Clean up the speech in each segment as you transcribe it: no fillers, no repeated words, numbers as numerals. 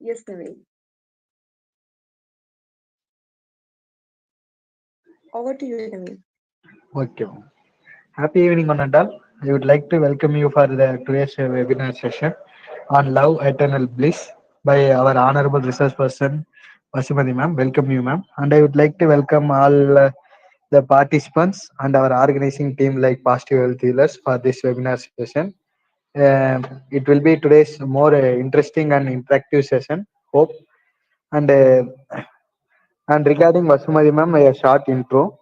Yes, Naveen. Over to you, Naveen. Okay. Happy evening, one and all. I would like to welcome you for the today's webinar session on Love Eternal Bliss by our honorable research person, Vasumathi ma'am. Welcome you, ma'am. And I would like to welcome all the participants and our organizing team like Positive Health Healers for this webinar session. It will be today's more interesting and interactive session. Hope. And and regarding Vasumathi ma'am, a short intro.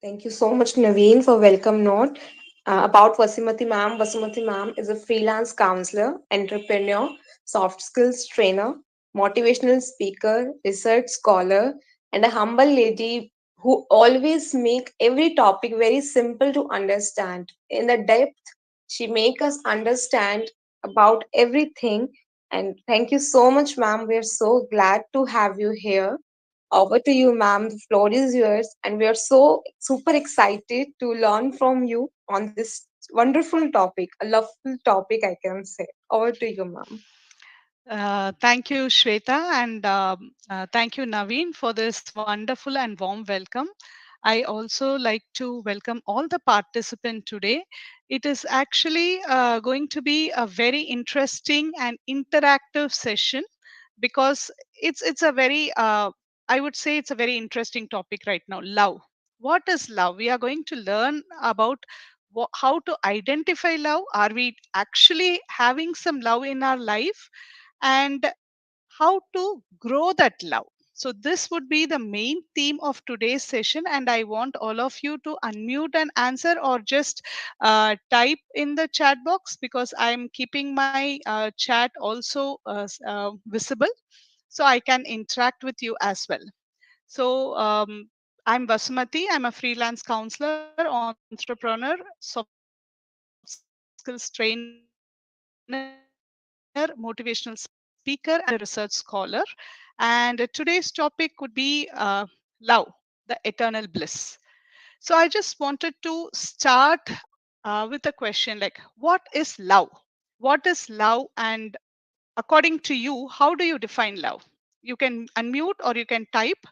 Thank you so much, Naveen, for welcome note. About Vasumathi ma'am. Vasumathi ma'am is a freelance counselor, entrepreneur, soft skills trainer, motivational speaker, research scholar, and a humble lady who always make every topic very simple to understand. In the depth, she make us understand about everything. And thank you so much, ma'am. We are so glad to have you here. Over to you, ma'am. The floor is yours, and we are so super excited to learn from you on this wonderful topic, a lovely topic, I can say. Over to you, ma'am. Thank you, Shweta, and thank you, Naveen, for this wonderful and warm welcome. I also like to welcome all the participants today. It is actually going to be a very interesting and interactive session because it's a very I would say it's a very interesting topic right now. Love. What is love? We are going to learn about how to identify love. Are we actually having some love in our life? And how to grow that love. So, this would be the main theme of today's session, and I want all of you to unmute and answer or just type in the chat box because I'm keeping my chat also visible so I can interact with you as well. So, I'm Basmati. I'm a freelance counselor, entrepreneur, soft skills trainer, motivational speaker, and a research scholar. And today's topic would be love, the eternal bliss. So I just wanted to start with a question like, what is love? What is love? And according to you, how do you define love? You can unmute or you can type.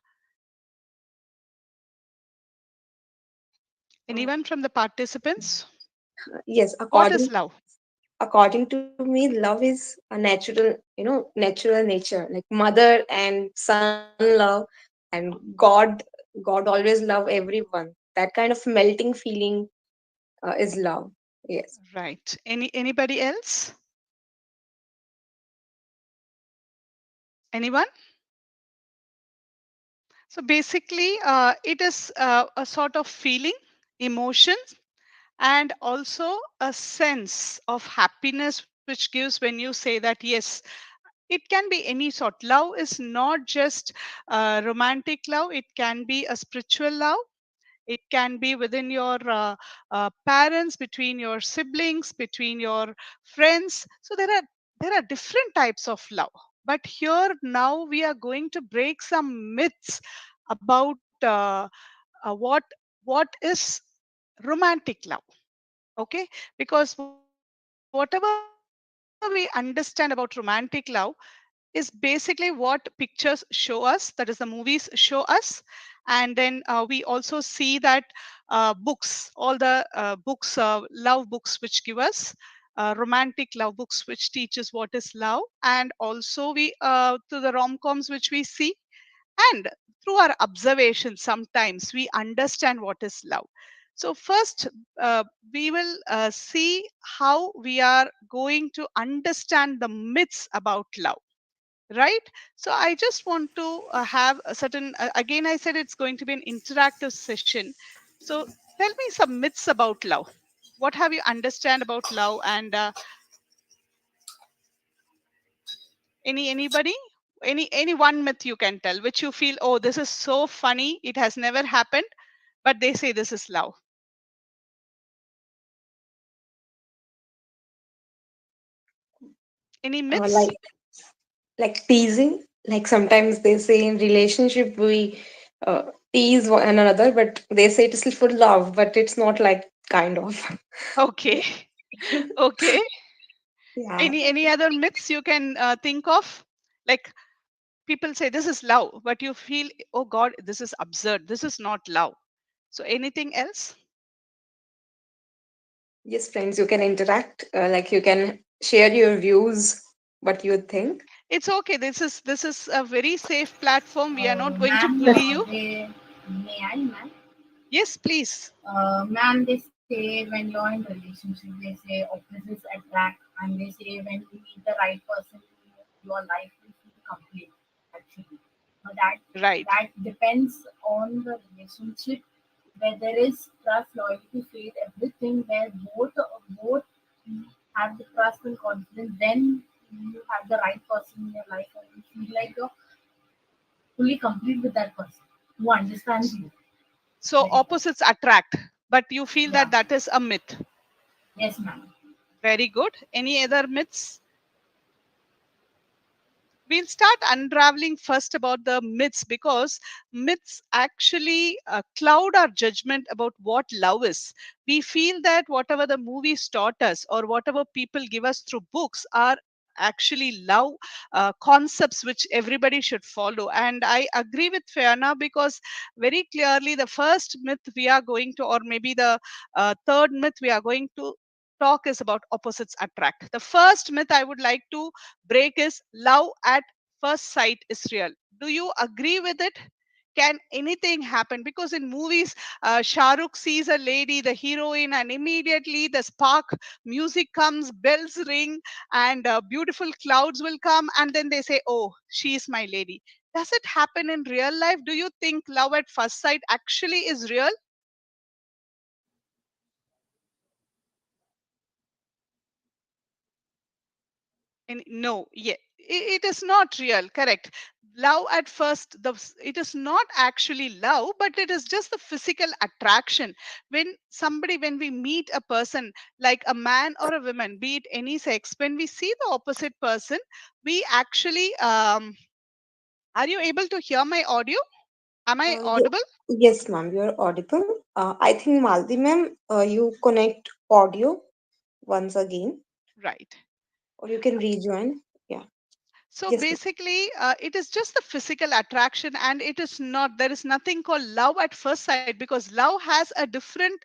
Anyone Uh, from the participants? yes, What is love? according to me, love is a natural, natural nature, like mother and son love, and God always love everyone. That kind of melting feeling is love. Yes. Right. Anybody else? Anyone? So basically, it is a sort of feeling, emotion, and also a sense of happiness which gives when you say that yes, it can be any sort. Love is not just romantic love, it can be a spiritual love. It can be within your parents, between your siblings, between your friends. So there are different types of love. But here now we are going to break some myths about what is romantic love. Okay, because whatever we understand about romantic love is basically what pictures show us, that is the movies show us. And then we also see that books, all the books, love books which give us romantic love books which teaches what is love. And also we to the rom-coms which we see, and through our observation sometimes we understand what is love. So first, we will see how we are going to understand the myths about love, right? So I just want to have a certain again, I said it's going to be an interactive session. So tell me some myths about love. What have you understand about love? And anybody, any one myth you can tell which you feel, oh, this is so funny, it has never happened, but they say this is love. Any myths? Like teasing, like sometimes they say in relationship we uh, tease one another, but they say it is for love, but it's not like kind of. Okay. Okay. Yeah. Any other myths you can think of? Like people say this is love, but you feel, oh God, this is absurd. This is not love. So anything else? Yes, friends, you can interact. Like you can share your views, what you think. It's okay. This is a very safe platform. We are not going to Ma'am, bully you. may I, ma'am? Yes, please. Ma'am, they say when you're in relationship, they say opposites attract, and they say when you meet the right person, your life will feel complete. Actually, that Right. depends on the relationship where there is trust, loyalty, faith, everything. Where both have the trust and confidence, then you have the right person in your life, and you feel like you're fully complete with that person who understands you So very well. opposites attract, but you feel Yeah. that that is a myth. Yes, ma'am. Very good. Any other myths? We'll start unraveling first about the myths, because myths actually cloud our judgment about what love is. We feel that whatever the movies taught us or whatever people give us through books are actually love concepts which everybody should follow. And I agree with Fiona, because very clearly the first myth we are going to, or maybe the third myth we are going to talk, is about opposites attract. The first myth I would like to break is love at first sight is real. Do you agree with it? Can anything happen? Because in movies, Shah Rukh sees a lady, the heroine, and immediately the spark music comes, bells ring, and beautiful clouds will come, and then they say, oh, she is my lady. Does it happen in real life? Do you think love at first sight actually is real? No, yeah, it is not real. Correct. Love at first, it is not actually love, but it is just the physical attraction. When we meet a person, like a man or a woman, be it any sex, when we see the opposite person, we actually are you able to hear my audio? Am I Ye- audible? yes, ma'am, you're audible. I think Maldi ma'am, you connect audio once again, Right. or you can rejoin. Yeah. So Yes, ma'am. basically, it is just the physical attraction, and it is not, there is nothing called love at first sight, because love has a different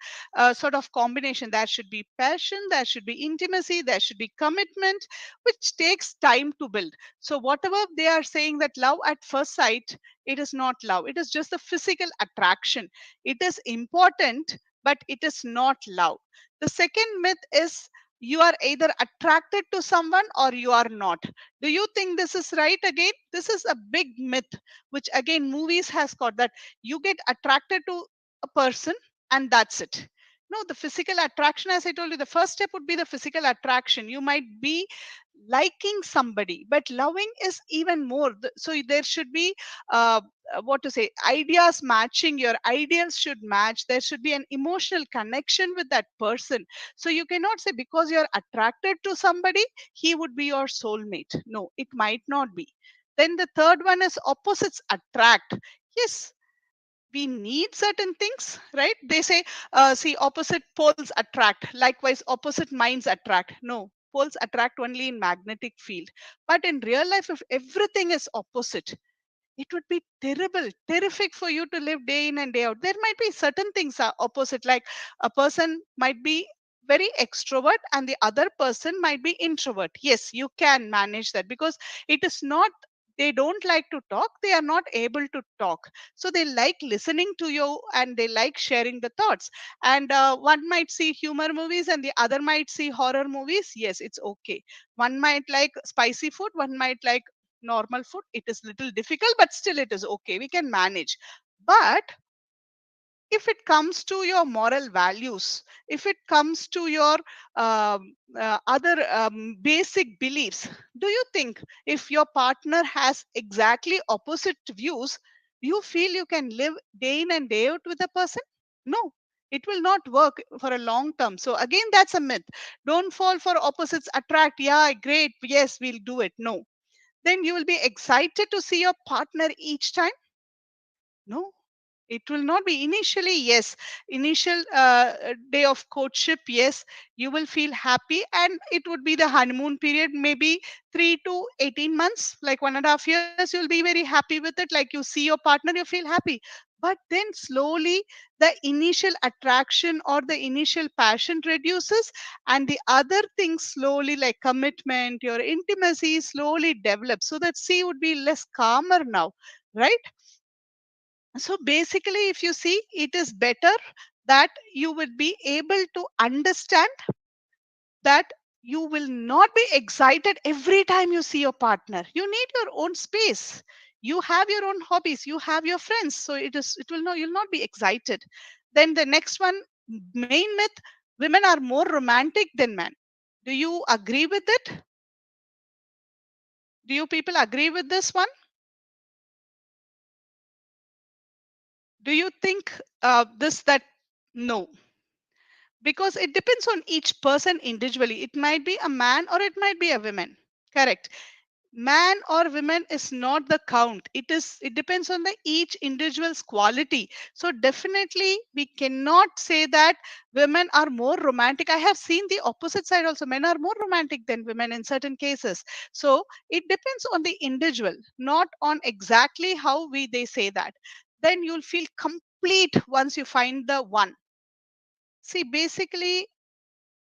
sort of combination. There should be passion, there should be intimacy, there should be commitment, which takes time to build. So, whatever they are saying that love at first sight, it is not love, it is just the physical attraction. It is important, but it is not love. The second myth is you are either attracted to someone or you are not. Do you think this is right? Again, this is a big myth, which again movies has got, that you get attracted to a person and that's it. No, the physical attraction, as I told you, the first step would be the physical attraction. You might be liking somebody, but loving is even more. So there should be uh, what to say, ideas matching, your ideals should match, there should be an emotional connection with that person. So you cannot say because you're attracted to somebody, he would be your soulmate. No, it might not be. Then the third one is opposites attract. Yes, we need certain things, right? They say, see, opposite poles attract, likewise opposite minds attract. No, poles attract only in magnetic field. But in real life, if everything is opposite, it would be terrible, terrific for you to live day in and day out. There might be certain things are opposite, like a person might be very extrovert and the other person might be introvert. Yes, you can manage that, because it is not, they don't like to talk, they are not able to talk, so they like listening to you and they like sharing the thoughts. And one might see humor movies and the other might see horror movies. Yes, it's okay. One might like spicy food, one might like normal food. It is little difficult, but still it is okay, we can manage. But if it comes to your moral values, if it comes to your other basic beliefs, do you think if your partner has exactly opposite views, you feel you can live day in and day out with a person? No, it will not work for a long term. So again, that's a myth. Don't fall for opposites attract. Yeah, great, yes, we'll do it. No, then you will be excited to see your partner each time. No, It will not be initially, yes. Initial day of courtship, yes, you will feel happy, and it would be the honeymoon period, maybe 3 to 18 months, like 1.5 years. You'll be very happy with it. Like, you see your partner, you feel happy. But then slowly, the initial attraction or the initial passion reduces, and the other things slowly, like commitment, your intimacy, slowly develops. So that sea would be less calmer now, right? So basically, if you see, it is better that you would be able to understand that you will not be excited every time you see your partner. You need your own space. You have your own hobbies, you have your friends. So it will not, you'll not be excited. Then the next one, main myth: women are more romantic than men. Do you agree with it? Do you people agree with this one? Do you think this that no? Because it depends on each person individually. It might be a man or it might be a woman. Correct. Man or women is not the count. It depends on the each individual's quality. So definitely we cannot say that women are more romantic. I have seen the opposite side also. Men are more romantic than women in certain cases. So it depends on the individual, not on exactly how we they say that. Then you'll feel complete once you find the one. See, basically,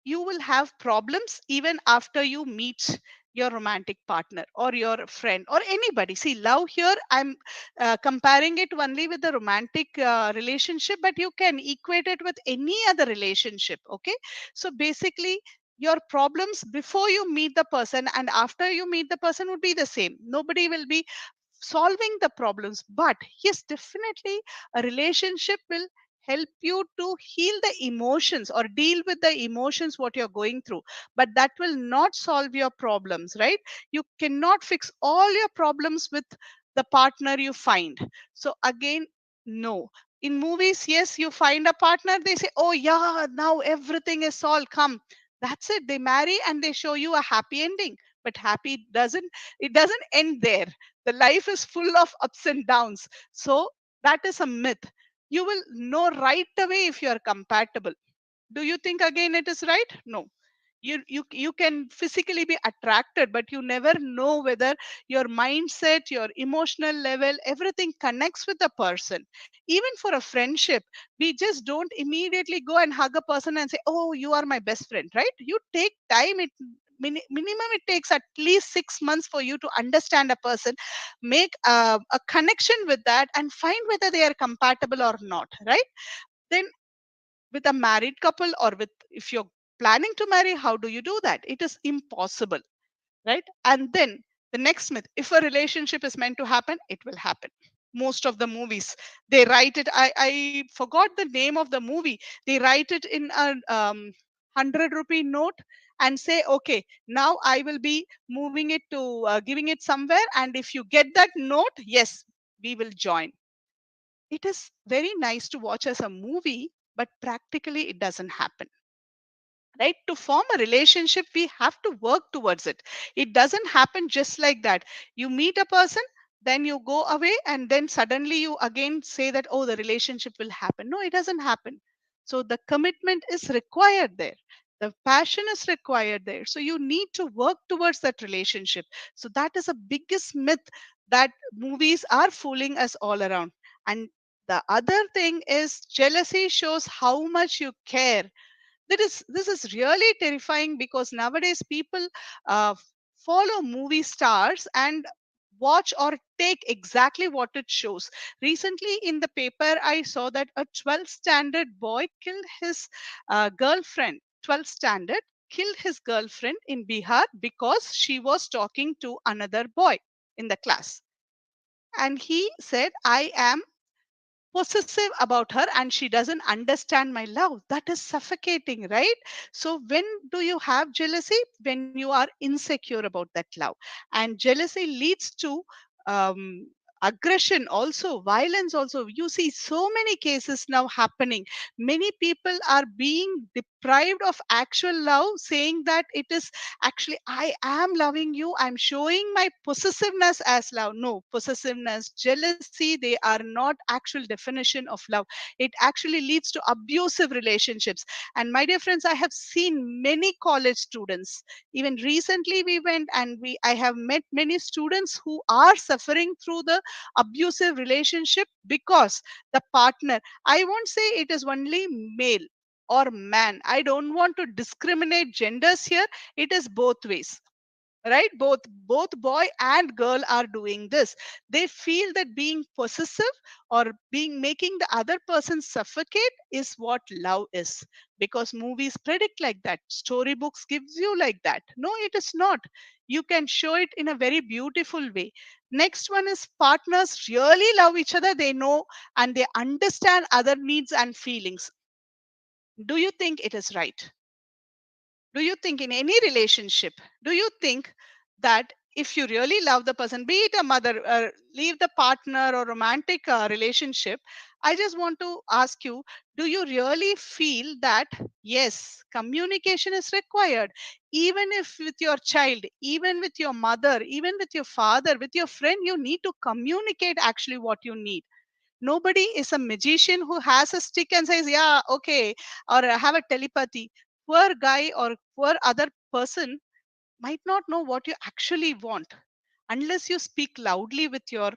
you will have problems even after you meet your romantic partner or your friend or anybody. See, love here, I'm comparing it only with the romantic relationship, but you can equate it with any other relationship. Okay. So basically, your problems before you meet the person and after you meet the person would be the same. Nobody will be solving the problems, but yes, definitely a relationship will help you to heal the emotions or deal with the emotions what you're going through, but that will not solve your problems, right? You cannot fix all your problems with the partner you find. So again, no. In movies, yes, you find a partner, they say, oh yeah, now everything is solved, come. That's it, they marry and they show you a happy ending. But happy doesn't, it doesn't end there. The life is full of ups and downs. So that is a myth. You will know right away if you are compatible. Do you think again it is right? No. You can physically be attracted, but you never know whether your mindset, your emotional level, everything connects with the person. Even for a friendship, we just don't immediately go and hug a person and say, oh, you are my best friend, right? You take time. Minimum it takes at least 6 months for you to understand a person, make a connection with that, and find whether they are compatible or not, right? Then with a married couple, or with, if you're planning to marry, how do you do that? It is impossible, right? And then the next myth: if a relationship is meant to happen, it will happen. Most of the movies, they write it, I forgot the name of the movie. They write it in a 100 rupee note and say, okay, now I will be moving it to giving it somewhere, and if you get that note, yes, we will join. It is very nice to watch as a movie, but practically it doesn't happen, right? To form a relationship, we have to work towards it. It doesn't happen just like that. You meet a person, then you go away, and then suddenly you again say that, oh, the relationship will happen. No, it doesn't happen. So the commitment is required there, the passion is required there, so you need to work towards that relationship. So that is a biggest myth that movies are fooling us all around. And the other thing is, jealousy shows how much you care. This is really terrifying, because nowadays people uh, follow movie stars and watch or take exactly what it shows. Recently in the paper, I saw that a 12th standard boy killed his girlfriend. 12th standard killed his girlfriend in Bihar because she was talking to another boy in the class, and he said, I am possessive about her and she doesn't understand my love. That is suffocating, right? So when do you have jealousy? When you are insecure about that love. And jealousy leads to aggression also, violence also. You see so many cases now happening. Many people are being deprived of actual love, saying that it is actually, I am loving you, I'm showing my possessiveness as love. No, possessiveness, jealousy, they are not actual definition of love. It actually leads to abusive relationships. And my dear friends, I have seen many college students. Even recently we went and we I have met many students who are suffering through the abusive relationship because the partner, I won't say it is only male or man, I don't want to discriminate genders here, it is both ways, right? Both boy and girl are doing this. They feel that being possessive or being making the other person suffocate is what love is, because movies predict like that, storybooks gives you like that. No, it is not. You can show it in a very beautiful way. Next one is partners really love each other, they know and they understand other needs and feelings. Do you think it is right? Do you think in any relationship, do you think that if you really love the person, be it a mother, leave the partner or romantic relationship, I just want to ask you, do you really feel that yes, communication is required? Even if with your child, even with your mother, even with your father, with your friend, you need to communicate actually what you need. Nobody is a magician who has a stick and says, yeah, okay, or have a telepathy. Poor guy or poor other person might not know what you actually want unless you speak loudly with your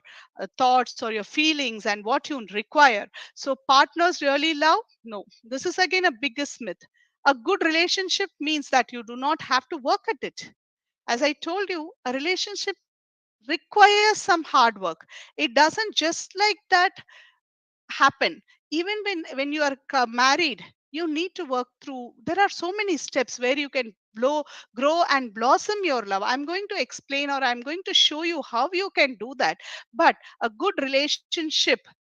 thoughts or your feelings and what you require. So, partners really love? No. This is again a biggest myth. A good relationship means that you do not have to work at it. As I told you, a relationship requires some hard work. It doesn't just like that happen. Even when you are married, you need to work through, there are so many steps where you can grow and blossom your love. I'm going to explain or I'm going to show you how you can do that. But a good relationship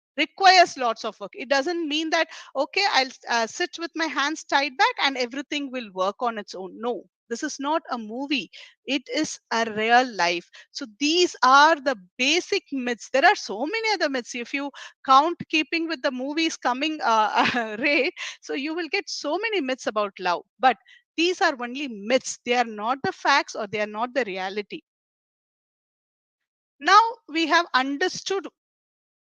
requires lots of work. It doesn't mean that okay, I'll sit with my hands tied back and everything will work on its own. No, this is not a movie, it is a real life. So these are the basic myths. There are so many other myths if you count, keeping with the movies coming rate. So you will get so many myths about love, but these are only myths, they are not the facts or they are not the reality. Now we have understood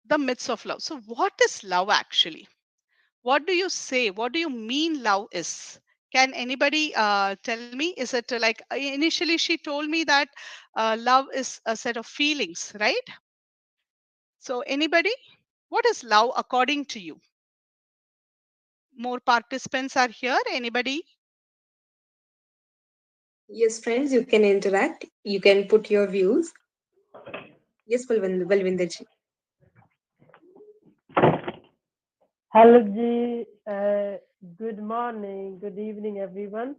the myths of love. So what is love actually? What do you say, what do you mean love is? Can anybody tell me? Is it like initially she told me that love is a set of feelings, right? So anybody, what is love according to you? More participants are here. Anybody? Yes, friends, you can interact. You can put your views. Yes, Balvinderji. Hello, Ji. Good morning, good evening, everyone.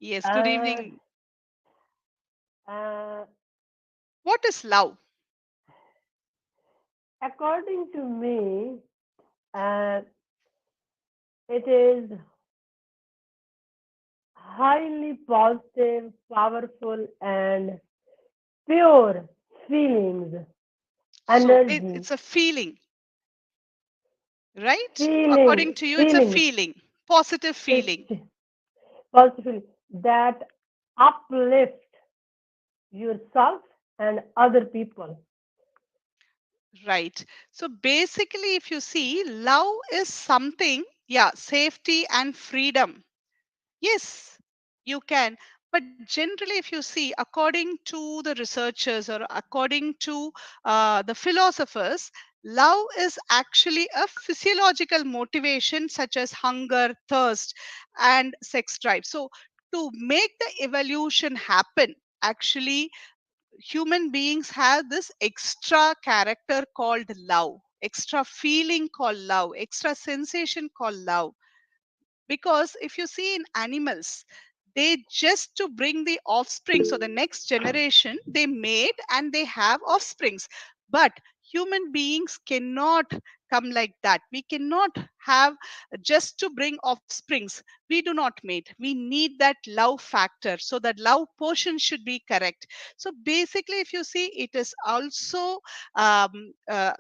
Yes, good Uh, evening. uh, What is love? According to me, uh, it is highly positive, powerful, and pure feelings, So energy, it's a feeling, right? According feeling, to you, it's a feelings. feeling, positive feeling, It's positive that uplift yourself and other people. right? So basically, if you see, love is something, yeah, safety and freedom. Yes, you can. But generally, if you see, according to the researchers or according to the philosophers, love is actually a physiological motivation such as hunger, thirst, and sex drive. So, to make the evolution happen, actually, human beings have this extra character called love, extra feeling called love, extra sensation called love. Because if you see in animals, they just to bring the offspring, so the next generation they mate and they have offsprings. But human beings cannot come like that. We cannot have just to bring offsprings. We do not mate. We need that love factor. So that love portion should be correct. So basically, if you see, it is also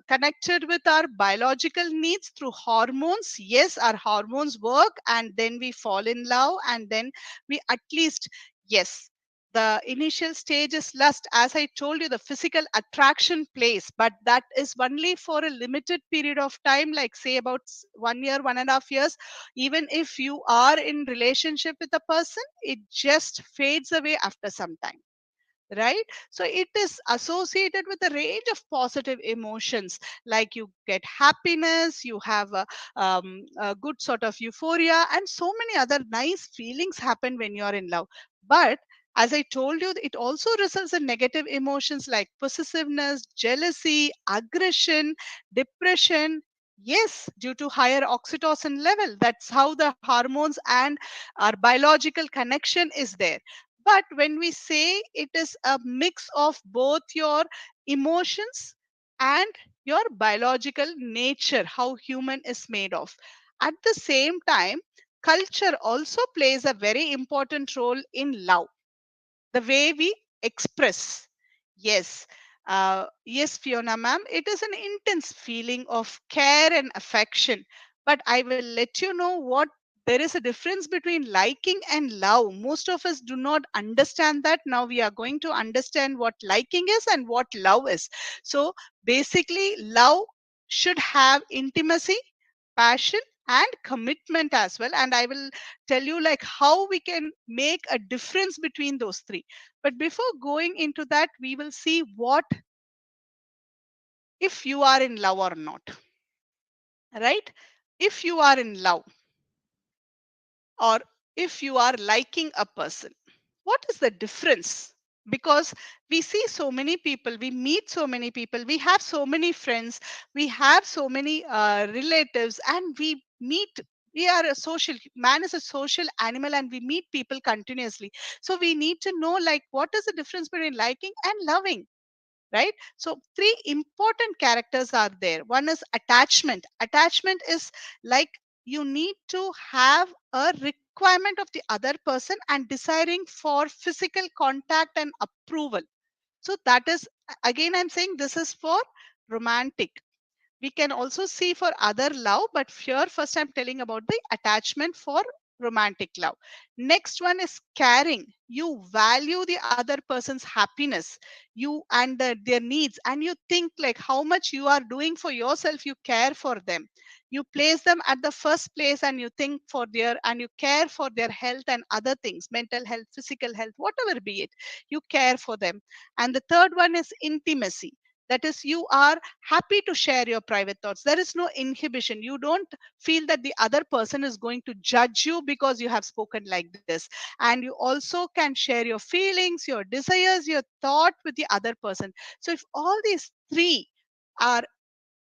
connected with our biological needs through hormones. Yes, our hormones work, and then we fall in love, and then we at least, yes, the initial stage is lust. As I told you, the physical attraction plays, but that is only for a limited period of time, like say about 1 year, 1.5 years. Even if you are in relationship with a person, it just fades away after some time, right? So it is associated with a range of positive emotions, like you get happiness, you have a good sort of euphoria, and so many other nice feelings happen when you are in love. But as I told you, it also results in negative emotions like possessiveness, jealousy, aggression, depression. Yes, due to higher oxytocin level. That's how the hormones and our biological connection is there. But when we say it is a mix of both your emotions and your biological nature, how human is made of. At the same time, culture also plays a very important role in love, the way we express. Yes. Yes, Fiona ma'am, it is an intense feeling of care and affection. But I will let you know what there is a difference between liking and love. Most of us do not understand that. Now we are going to understand what liking is and what love is. So basically, love should have intimacy, passion, and commitment as well. And I will tell you like how we can make a difference between those three. But before going into that, we will see what if you are in love or not, right? If you are in love, or if you are liking a person, what is the difference? Because we see so many people, we meet so many people, we have so many friends, we have so many relatives, and we are a social man is a social animal, and we meet people continuously. So we need to know like what is the difference between liking and loving, right? So three important characters are there. One is attachment. Attachment is like you need to have a requirement of the other person and desiring for physical contact and approval. So that is, again I'm saying, this is for romantic. We can also see for other love, but here first I'm telling about the attachment for romantic love. Next one is caring. You value the other person's happiness, you and their needs, and you think like how much you are doing for yourself. You care for them, you place them at the first place, and you think for their, and you care for their health and other things, mental health, physical health, whatever be it, you care for them. And the third one is intimacy. That is, you are happy to share your private thoughts. There is no inhibition. You don't feel that the other person is going to judge you because you have spoken like this. And you also can share your feelings, your desires, your thought with the other person. So if all these three are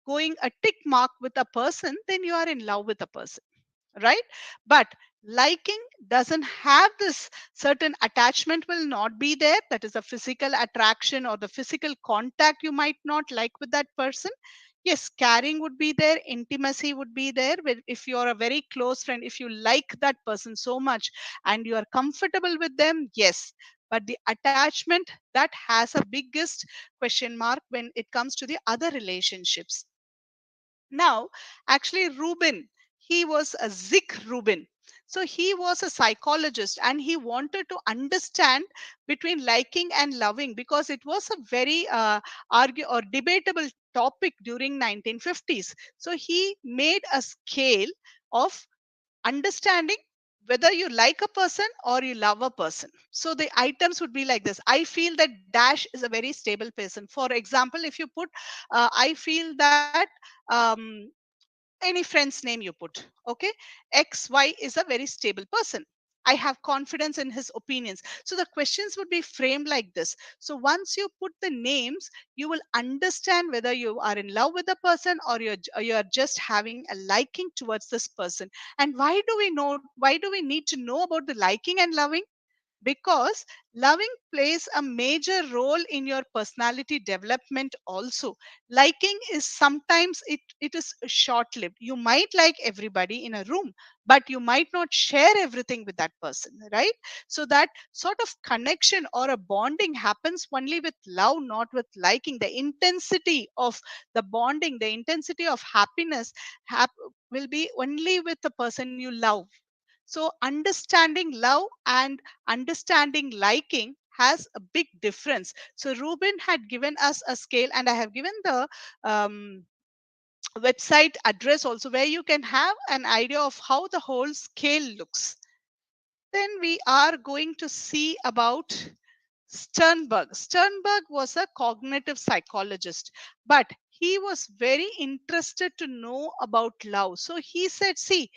going a tick mark with a person, then you are in love with a person, right? But liking doesn't have this. Certain attachment will not be there, that is a physical attraction or the physical contact you might not like with that person. Yes, caring would be there, intimacy would be there. If you are a very close friend, if you like that person so much and you are comfortable with them, yes. But the attachment, that has a biggest question mark when it comes to the other relationships. Now, actually, Rubin, he was a Zik Rubin. So he was a psychologist, and he wanted to understand between liking and loving, because it was a very argue or debatable topic during 1950s. So he made a scale of understanding whether you like a person or you love a person. So the items would be like this: I feel that Dash is a very stable person. For example, if you put I feel that um, any friend's name you put, okay, XY is a very stable person. I have confidence in his opinions. So the questions would be framed like this. So once you put the names, you will understand whether you are in love with the person, or you're just having a liking towards this person. And why do we need to know about the liking and loving? because loving plays a major role in your personality development also. Liking is sometimes it is short lived. You might like everybody in a room, but you might not share everything with that person, right? So that sort of connection or a bonding happens only with love, not with liking. The intensity of the bonding, the intensity of happiness will be only with the person you love. So understanding love and understanding liking has a big difference. So Ruben had given us a scale, and I have given the um, website address also, where you can have an idea of how the whole scale looks. Then we are going to see about Sternberg. Sternberg was a cognitive psychologist, but he was very interested to know about love. So he said, see,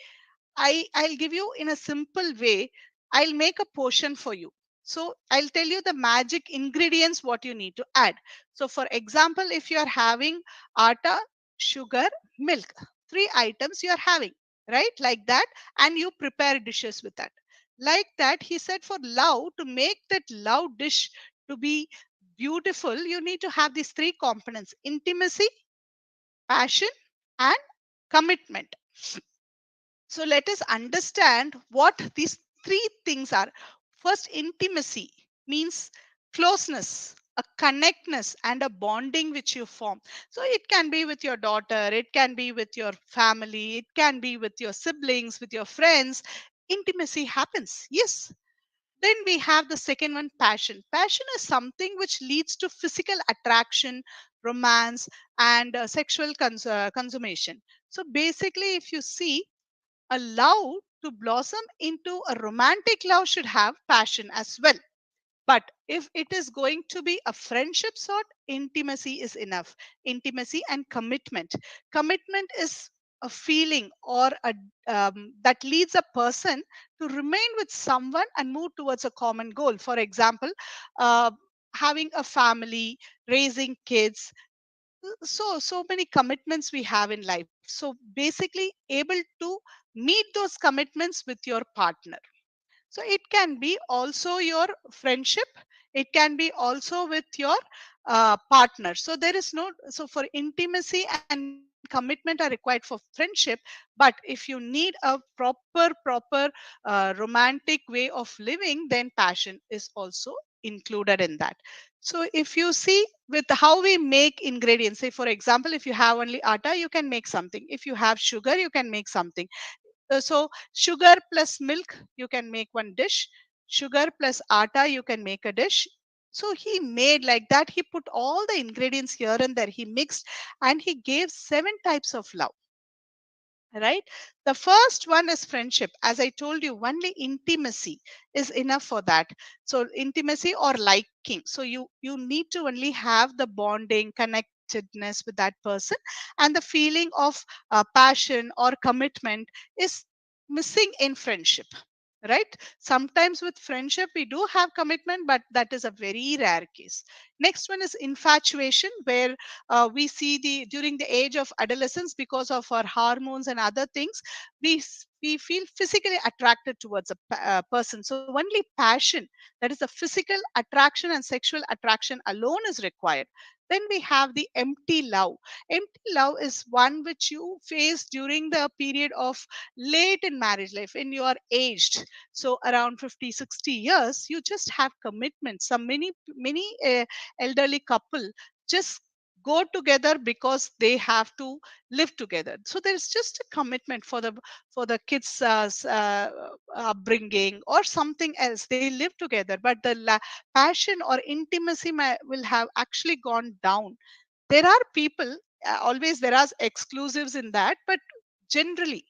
I'll give you in a simple way. I'll make a potion for you. So I'll tell you the magic ingredients what you need to add. So for example, if you are having atta, sugar, milk, three items you are having, right? Like that, and you prepare dishes with that. Like that, he said for love, to make that love dish to be beautiful, you need to have these three components: intimacy, passion, and commitment. So let us understand what these three things are. First, intimacy means closeness, a connectness, and a bonding which you form. So it can be with your daughter, it can be with your family, it can be with your siblings, with your friends. Intimacy happens. Yes. Then we have the second one, passion. Passion is something which leads to physical attraction, romance, and sexual consummation. So basically, if you see, a love to blossom into a romantic love should have passion as well. But if it is going to be a friendship sort, intimacy is enough. Intimacy and commitment. Commitment is a feeling or a that leads a person to remain with someone and move towards a common goal. For example, uh, having a family, raising kids, so many commitments we have in life. So basically able to meet those commitments with your partner. So it can be also your friendship, it can be also with your partner. So there is no, so for intimacy and commitment are required for friendship. But if you need a proper romantic way of living, then passion is also included in that. So if you see with how we make ingredients, say for example, if you have only atta, you can make something. If you have sugar, you can make something. So sugar plus milk, you can make one dish. Sugar plus atta, you can make a dish. So he made like that. He put all the ingredients here and there. He mixed, and he gave seven types of love. Right. The first one is friendship. As I told you, only intimacy is enough for that. So intimacy or liking. So you need to only have the bonding, connectedness with that person, and the feeling of passion or commitment is missing in friendship. Right. Sometimes with friendship we do have commitment, but that is a very rare case. Next one is infatuation, where we see the during the age of adolescence, because of our hormones and other things, we feel physically attracted towards a person. So only passion, that is the physical attraction and sexual attraction alone is required. Then we have the empty love. Empty love is one which you face during the period of late in marriage life, when you are aged, so around 50, 60 years, you just have commitment. Some many elderly couple just go together because they have to live together. So there's just a commitment for the kids upbringing or something else. They live together, but the passion or intimacy will have actually gone down. There are people, always there are exclusives in that, but generally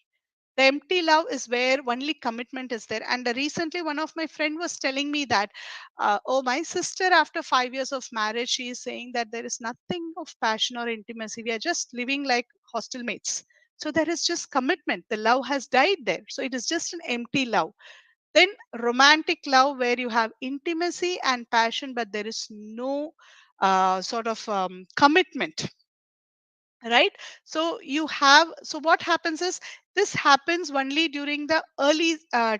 the empty love is where only commitment is there. And recently one of my friend was telling me that, oh, my sister, after 5 years of marriage, she is saying that there is nothing of passion or intimacy, we are just living like hostel mates. So there is just commitment, the love has died there, so it is just an empty love. Then romantic love, where you have intimacy and passion, but there is no sort of commitment. right? So you have, so what happens is, this happens only during the early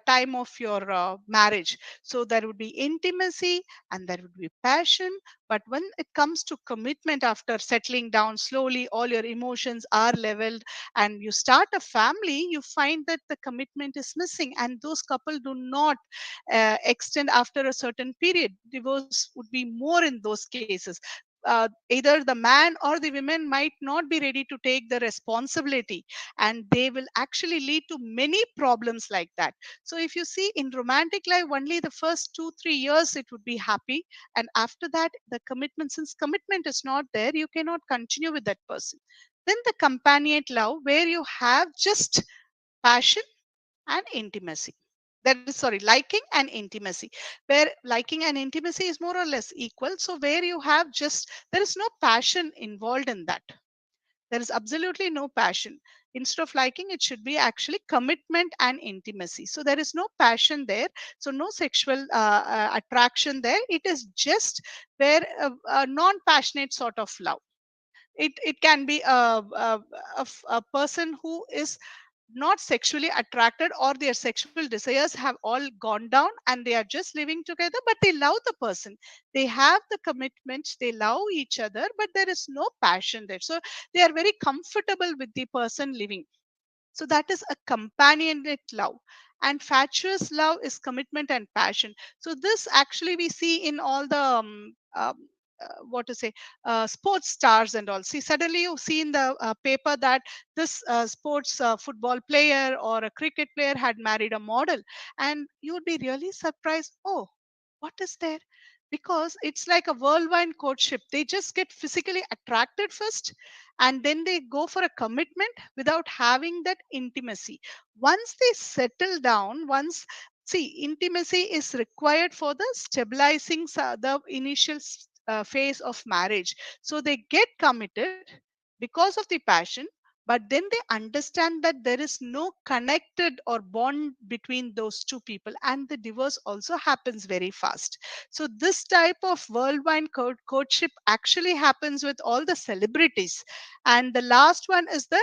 time of your marriage. So there would be intimacy and there would be passion, but when it comes to commitment, after settling down slowly, all your emotions are leveled and you start a family, you find that the commitment is missing, and those couple do not extend after a certain period. Divorce would be more in those cases. Either the man or the women might not be ready to take the responsibility, and they will actually lead to many problems like that. So if you see, in romantic life, only the first 2 3 years it would be happy, and after that the commitment, since commitment is not there, you cannot continue with that person. Then the companionate love, where you have just passion and intimacy. That is, sorry, liking and intimacy, where liking and intimacy is more or less equal. So where you have just, there is no passion involved in that. There is absolutely no passion. Instead of liking, it should be actually commitment and intimacy. So there is no passion there. So no sexual attraction there. It is just where a non-passionate sort of love. It can be a person who is not sexually attracted, or their sexual desires have all gone down and they are just living together, but they love the person. They have the commitment, they love each other, but there is no passion there. So they are very comfortable with the person living. So that is a companionate love. And fatuous love is commitment and passion. So this actually we see in all the what to say, sports stars and all. See, suddenly you see in the paper that this sports football player or a cricket player had married a model, and you would be really surprised. Oh, what is there? Because it's like a worldwide courtship. They just get physically attracted first, and then they go for a commitment without having that intimacy. Once they settle down, once, see, intimacy is required for the stabilizing the initial phase of marriage. So they get committed because of the passion, but then they understand that there is no connected or bond between those two people, and the divorce also happens very fast. So this type of worldwide courtship actually happens with all the celebrities. And the last one is the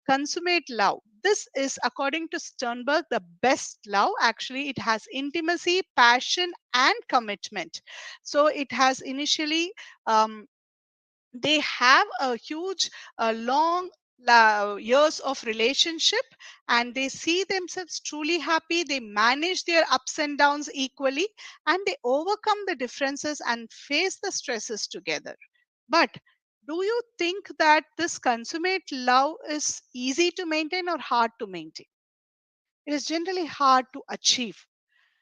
consummate love. This is, according to Sternberg, the best love. Actually, it has intimacy, passion, and commitment. So it has initially, they have a huge, long years of relationship, and they see themselves truly happy. They manage their ups and downs equally, and they overcome the differences and face the stresses together. But do you think that this consummate love is easy to maintain or hard to maintain? It is generally hard to achieve.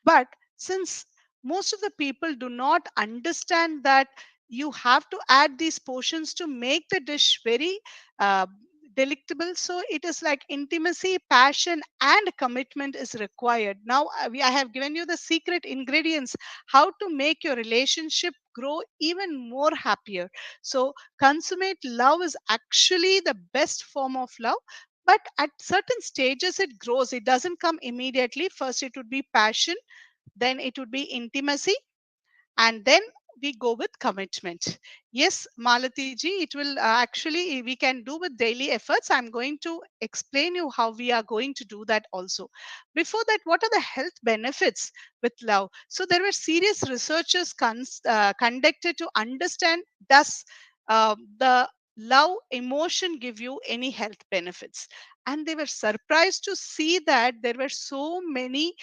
But since most of the people do not understand that you have to add these portions to make the dish very uh, delectable, so it is like intimacy, passion, and commitment is required. Now I have given you the secret ingredients how to make your relationship grow even more happier. So consummate love is actually the best form of love, but at certain stages it grows. It doesn't come immediately. First it would be passion, then it would be intimacy, and then we go with commitment. Yes, Malati ji, it will actually, we can do with daily efforts. I'm going to explain you how we are going to do that also. Before that, what are the health benefits with love? So there were serious researchers conducted to understand, does the love emotion give you any health benefits? And they were surprised to see that there were so many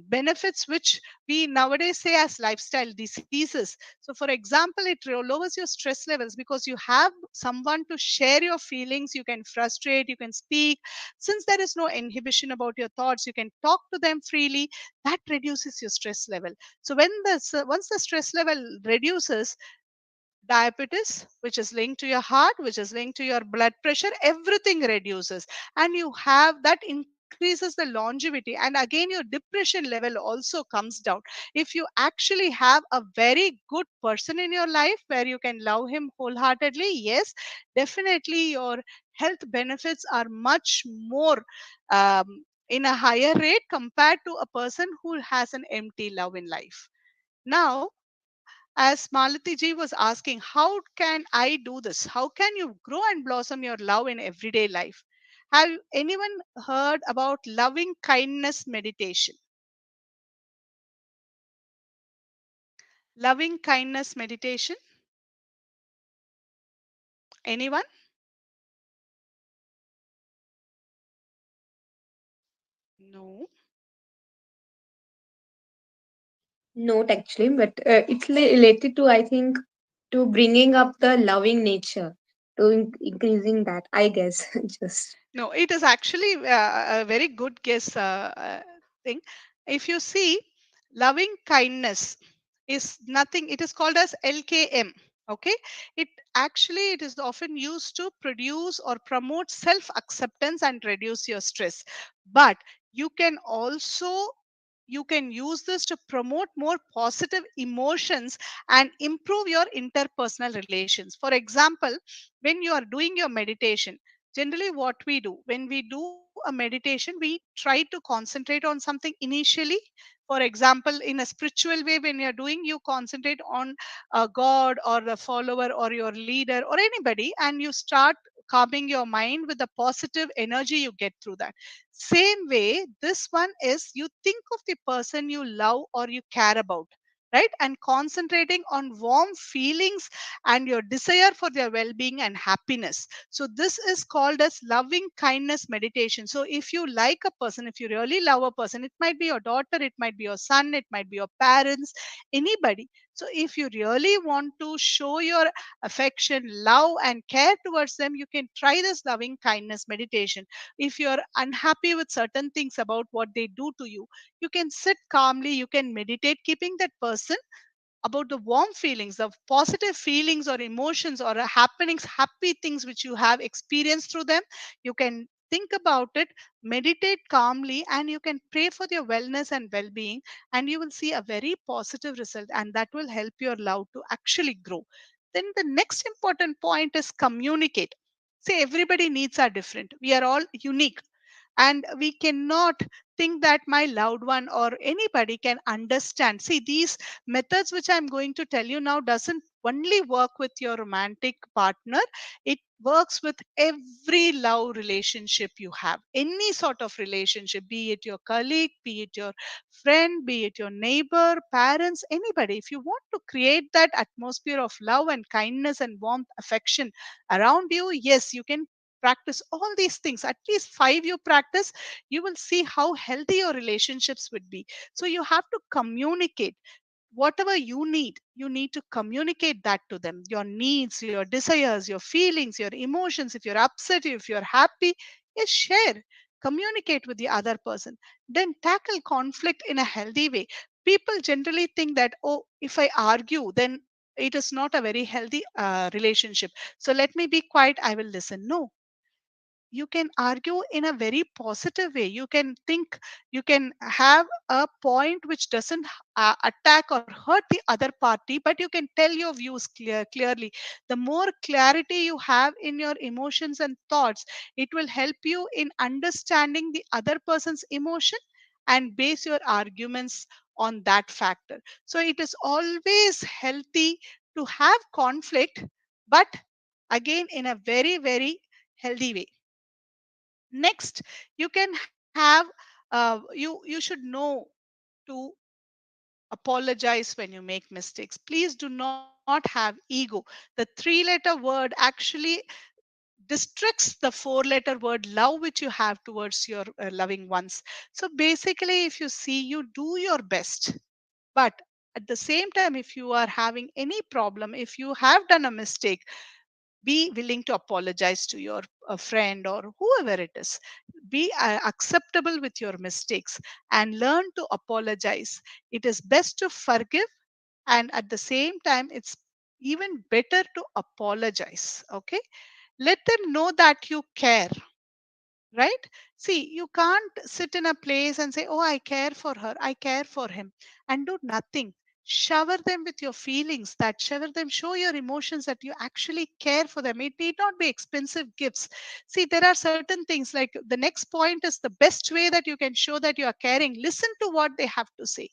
benefits which we nowadays say as lifestyle diseases. So for example, it lowers your stress levels because you have someone to share your feelings. You can frustrate, you can speak. Since there is no inhibition about your thoughts, you can talk to them freely. That reduces your stress level. So when once the stress level reduces, diabetes, which is linked to your heart, which is linked to your blood pressure, everything reduces, and you have that increases the longevity. And again, your depression level also comes down. If you actually have a very good person in your life where you can love him wholeheartedly, yes, definitely your health benefits are much more, in a higher rate compared to a person who has an empty love in life. Now, as Malati ji was asking, how can I do this? How can you grow and blossom your love in everyday life? Have anyone heard about loving kindness meditation? Loving kindness meditation? Anyone? No. Not actually, but it's related to, I think, to bringing up the loving nature, to increasing that, I guess. Just No, it is actually a very good guess thing. If you see, loving kindness is nothing. It is called as LKM. Okay, it actually it is often used to produce or promote self acceptance and reduce your stress. But you can also you can use this to promote more positive emotions and improve your interpersonal relations. For example, when you are doing your meditation, generally what we do when we do a meditation, we try to concentrate on something initially. For example, in a spiritual way, when you're doing, you concentrate on a god or a follower or your leader or anybody, and you start calming your mind with the positive energy you get through that. Same way, this one is you think of the person you love or you care about, right, and concentrating on warm feelings and your desire for their well-being and happiness. So this is called as loving kindness meditation. So if you like a person, if you really love a person, it might be your daughter, it might be your son, it might be your parents, anybody. So if you really want to show your affection, love and care towards them, you can try this loving kindness meditation. If you're unhappy with certain things about what they do to you, you can sit calmly, you can meditate, keeping that person about the warm feelings, the positive feelings or emotions or happenings, happy things which you have experienced through them. You can think about it, meditate calmly, and you can pray for their wellness and well being. And you will see a very positive result, and that will help your love to actually grow. Then the next important point is communicate. See, everybody needs are different. We are all unique, and we cannot think that my loved one or anybody can understand. See, these methods which I'm going to tell you now doesn't only work with your romantic partner, it works with every love relationship you have, any sort of relationship, be it your colleague, be it your friend, be it your neighbor, parents, anybody. If you want to create that atmosphere of love and kindness and warmth, affection around you, yes, you can practice all these things. At least 5 you practice, you will see how healthy your relationships would be. So you have to communicate whatever you need to communicate that to them, your needs, your desires, your feelings, your emotions. If you're upset, if you're happy, yes, share, communicate with the other person. Then tackle conflict in a healthy way. People generally think that, oh, if I argue, then it is not a very healthy relationship, so let me be quiet, I will listen. No, you can argue in a very positive way. You can think, you can have a point which doesn't attack or hurt the other party, but you can tell your views clearly. The more clarity you have in your emotions and thoughts, it will help you in understanding the other person's emotion and base your arguments on that factor. So it is always healthy to have conflict, but again in a very, very healthy way. Next, you can have you should know to apologize when you make mistakes. Please do not have ego. The 3-letter word actually distracts the 4-letter word love which you have towards your loving ones. So basically, if you see, you do your best, but at the same time, if you are having any problem, if you have done a mistake, be willing to apologize to your friend or whoever it is. Be acceptable with your mistakes and learn to apologize. It is best to forgive, and at the same time, it's even better to apologize. Okay, let them know that you care, right? See, you can't sit in a place and say, oh, I care for her, I care for him, and do nothing. Shower them with your feelings, that shower them, show your emotions that you actually care for them. It need not be expensive gifts. See, there are certain things, like the next point is the best way that you can show that you are caring. Listen to what they have to say.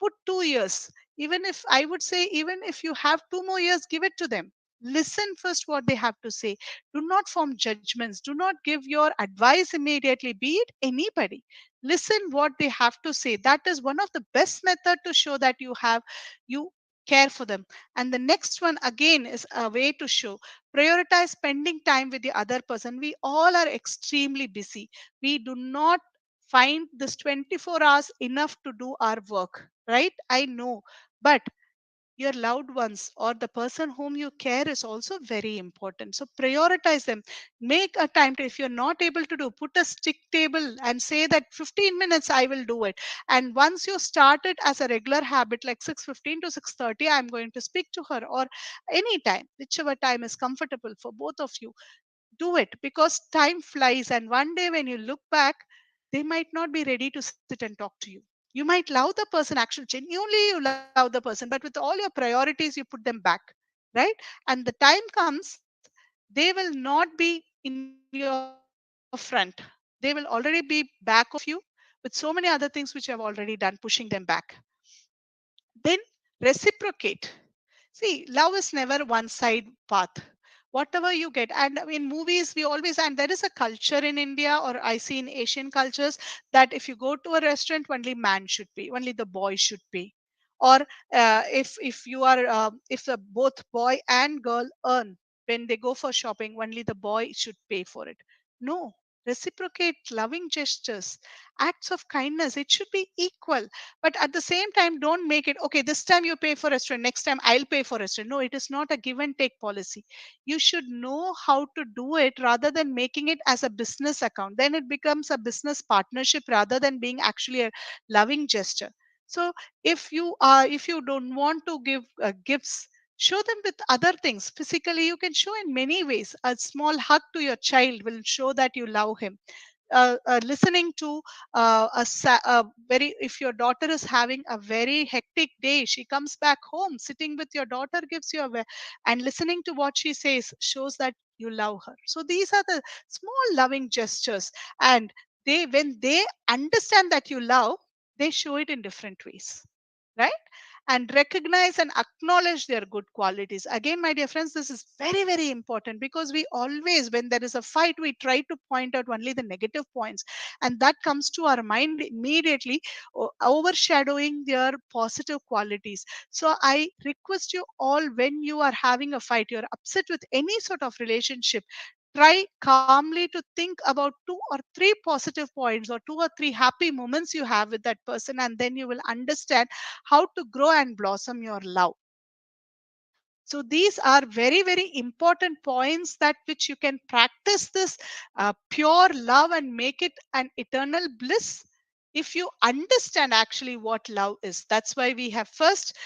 Put 2 years. Even if I would say, even if you have 2 more years, give it to them. Listen first what they have to say. Do not form judgments. Do not give your advice immediately, be it anybody. Listen what they have to say. That is one of the best method to show that you care for them. And the next one again is a way to show, prioritize spending time with the other person. We all are extremely busy. We do not find this 24 hours enough to do our work, right? I know. But your loved ones or the person whom you care is also very important, so prioritize them. Make a time to, if you're not able to do, put a stick table and say that 15 minutes I will do it. And once you start it as a regular habit, like 6:15 to 6:30, I'm going to speak to her, or any time, whichever time is comfortable for both of you, do it, because time flies. And one day when you look back, they might not be ready to sit and talk to you. You might love the person, actually genuinely you love the person, but with all your priorities you put them back, right? And the time comes, they will not be in your front. They will already be back of you with so many other things which you have already done, pushing them back. Then reciprocate. See, love is never one side path. Whatever you get, and in movies we always, and there is a culture in India, or I see in Asian cultures, that if you go to a restaurant, only man should pay, only the boy should pay. Or if you are if the both boy and girl earn, when they go for shopping, only the boy should pay for it. No, reciprocate loving gestures, acts of kindness, it should be equal. But at the same time, don't make it, okay, this time you pay for restaurant, next time I'll pay for restaurant. No, it is not a give and take policy. You should know how to do it rather than making it as a business account. Then it becomes a business partnership rather than being actually a loving gesture. So if you don't want to give gifts, show them with other things. Physically you can show in many ways. A small hug to your child will show that you love him. Listening to a very, if your daughter is having a very hectic day, she comes back home, sitting with your daughter gives you and listening to what she says shows that you love her. So these are the small loving gestures. And they, when they understand that you love, they show it in different ways, right? And recognize and acknowledge their good qualities. Again, my dear friends, this is very, very important, because we always, when there is a fight, we try to point out only the negative points, and that comes to our mind immediately, overshadowing their positive qualities. So I request you all, when you are having a fight, you're upset with any sort of relationship, try calmly to think about 2 or 3 positive points, or 2 or 3 happy moments you have with that person, and then you will understand how to grow and blossom your love. So these are very, very important points, that which you can practice this pure love and make it an eternal bliss, if you understand actually what love is. That's why we have first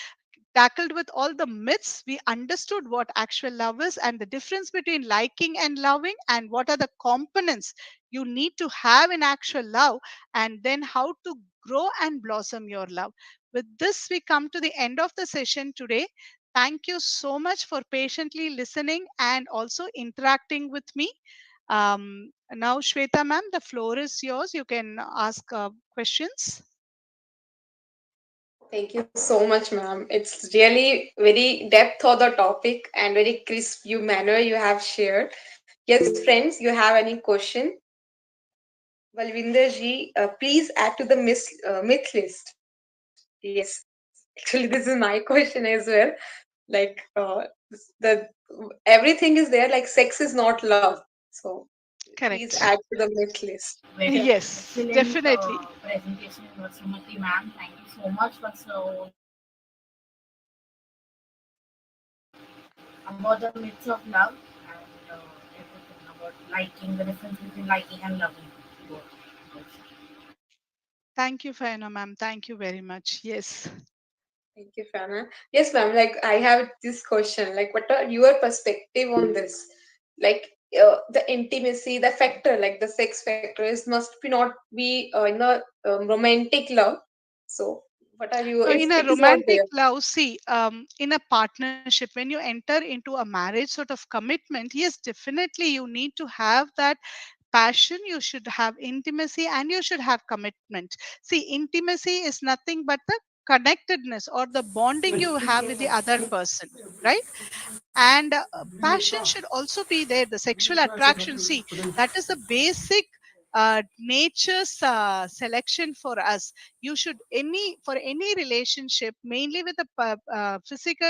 tackled with all the myths. We understood what actual love is, and the difference between liking and loving, and what are the components you need to have in actual love, and then how to grow and blossom your love. With this, we come to the end of the session today. Thank you so much for patiently listening and also interacting with me. Now, Shweta ma'am, the floor is yours. You can ask questions. Thank you so much, ma'am. It's really very depth of the topic and very crisp you manner you have shared. Yes, friends, you have any question? Balvinder ji, please add to the myth list. Yes, actually, this is my question as well. Like, the everything is there. Like, sex is not love. So, please add Correct. to the myth list. Yeah. Very Yes, excellent definitely. presentation, Vasumathi ma'am. Thank you so much for so about the myths of love and everything about liking, the difference between liking and loving. Both. Thank you, Faina ma'am. Thank you very much. Yes. Thank you, Fana. Yes, ma'am. Like, I have this question. Like, what are your perspective on this? Like, the intimacy, the factor, like the sex factor, is must be not be in a romantic love. So, what are you? If In a it is not romantic there, love, see, in a partnership, when you enter into a marriage sort of commitment, yes, definitely you need to have that passion, you should have intimacy, and you should have commitment. See, intimacy is nothing but the connectedness or the bonding you have with the other person, right? And passion should also be there, the sexual attraction. See, that is the basic nature's selection for us. You should any for any relationship, mainly with the physical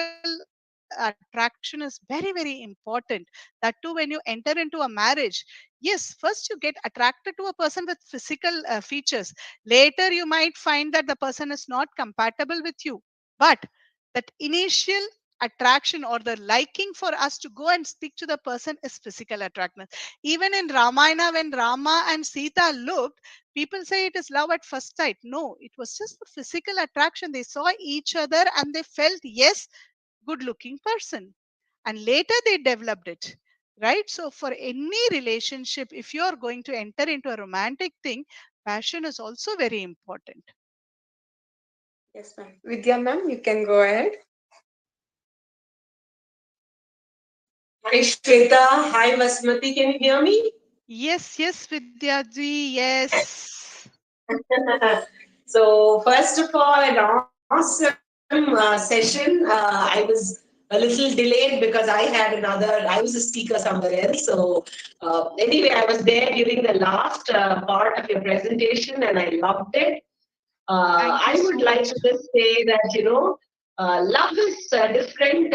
attraction is very very important. That too, when you enter into a marriage, yes, first you get attracted to a person with physical features. Later you might find that the person is not compatible with you, but that initial attraction or the liking for us to go and speak to the person is physical attraction. Even in Ramayana, when Rama and Sita looked, people say it is love at first sight. No, it was just the physical attraction. They saw each other and they felt, yes, good looking person. And later they developed it. Right? So, for any relationship, if you are going to enter into a romantic thing, passion is also very important. Yes, ma'am. Vidya, ma'am, you can go ahead. Hi, Shweta. Hi, Vasmati. Can you hear me? Yes, yes, Vidyaji, yes. So, first of all, an awesome session. I was a little delayed because I was a speaker somewhere else. So, anyway, I was there during the last part of your presentation and I loved it. Thank you I would so like much. to just say that, love is different.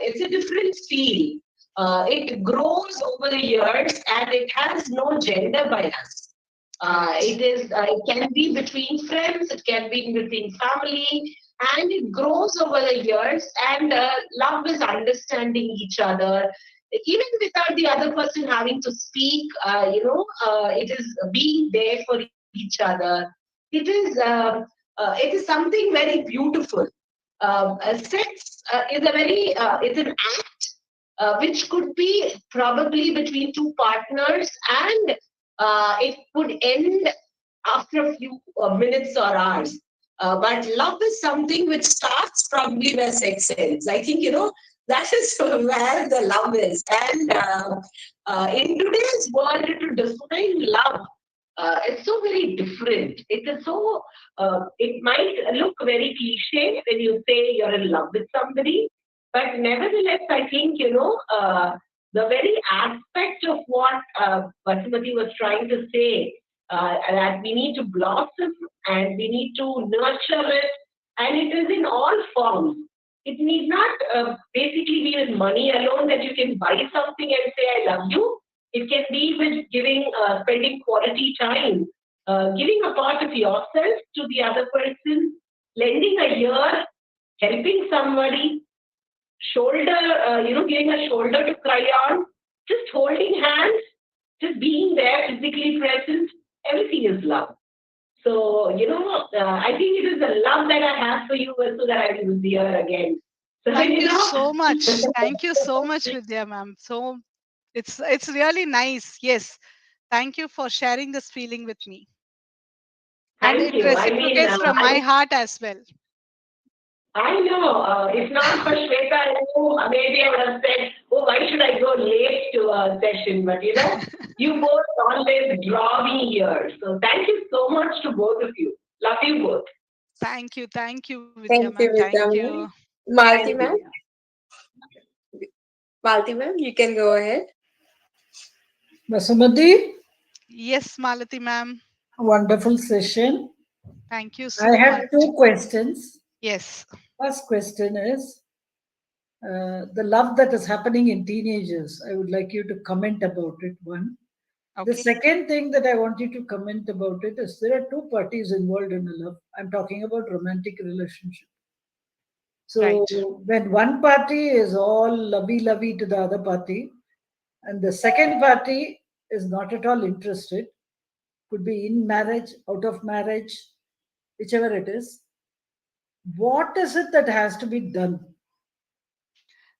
It's a different feel. It grows over the years and it has no gender bias. Right. It can be between friends, it can be between family, and it grows over the years. And love is understanding each other, even without the other person having to speak. It is being there for each other. It is something very beautiful. Sex is an act which could be probably between two partners, and it could end after a few minutes or hours. But love is something which starts probably where sex ends. I think, that is where the love is. And in today's world, to define love, it's so very different. It might look very cliche when you say you're in love with somebody, but nevertheless, I think, the very aspect of what Vasumati was trying to say, that we need to blossom and we need to nurture it, and it is in all forms. It need not basically be with money alone that you can buy something and say, I love you. It can be with spending quality time, giving a part of yourself to the other person, lending a ear, helping somebody, giving a shoulder to cry on, just holding hands, just being there, physically present. Everything is love. So, I think it is the love that I have for you so that I will be here again. So, Thank you so much. Thank you so much, Vidya ma'am. So it's really nice. Yes. Thank you for sharing this feeling with me. And thank it you. I mean, reciprocates from my heart as well. I know. If not for Shweta, maybe I would have said, oh, why should I go late to a session? But you both always draw me here. So thank you so much to both of you. Love you both. Thank you, Vidya Thank ma'am. you, Thank Vidya you. ma'am. Malti Thank ma'am, you. Malti ma'am, you can go ahead. Vasumathi, Yes, Malati ma'am. wonderful session. Thank you I so have much. two questions. Yes. First question is the love that is happening in teenagers. I would like you to comment about it. One. The Okay. second thing that I want you to comment about it is there are two parties involved in a love. I'm talking about romantic relationship. So Right. when one party is all lovey-lovey to the other party, and the second party is not at all interested, could be in marriage, out of marriage, whichever it is, what is it that has to be done?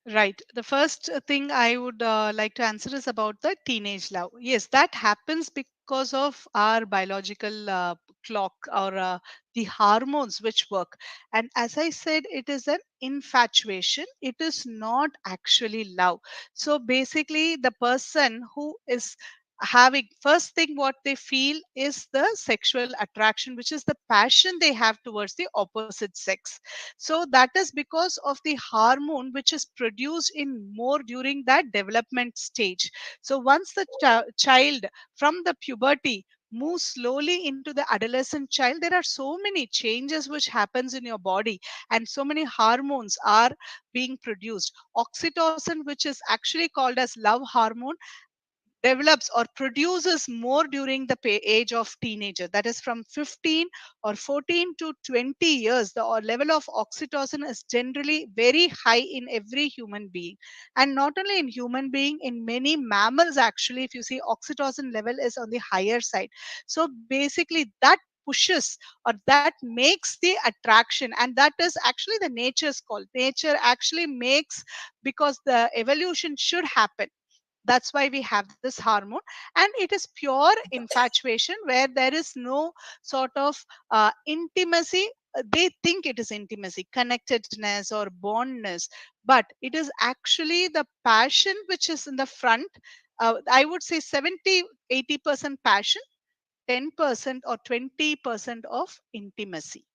Right. The first thing I would like to answer is about the teenage love. Yes, that happens because of our biological clock or the hormones which work. And as I said, it is an infatuation. It is not actually love. So basically, the person who is having, first thing what they feel is the sexual attraction, which is the passion they have towards the opposite sex. So that is because of the hormone which is produced in more during that development stage. So once the child from the puberty moves slowly into the adolescent child, there are so many changes which happens in your body, and so many hormones are being produced. Oxytocin, which is actually called as love hormone, develops or produces more during the age of teenager, that is from 15 or 14 to 20 years. The level of oxytocin is generally very high in every human being, and not only in human being, in many mammals actually, if you see, oxytocin level is on the higher side. So basically that pushes or that makes the attraction, and that is actually the nature's call. Nature actually makes, because the evolution should happen, that's why we have this hormone. And it is pure infatuation where there is no sort of intimacy. They think it is intimacy, connectedness or bondness, but it is actually the passion which is in the front. I would say 70-80% passion, 10% or 20% of intimacy,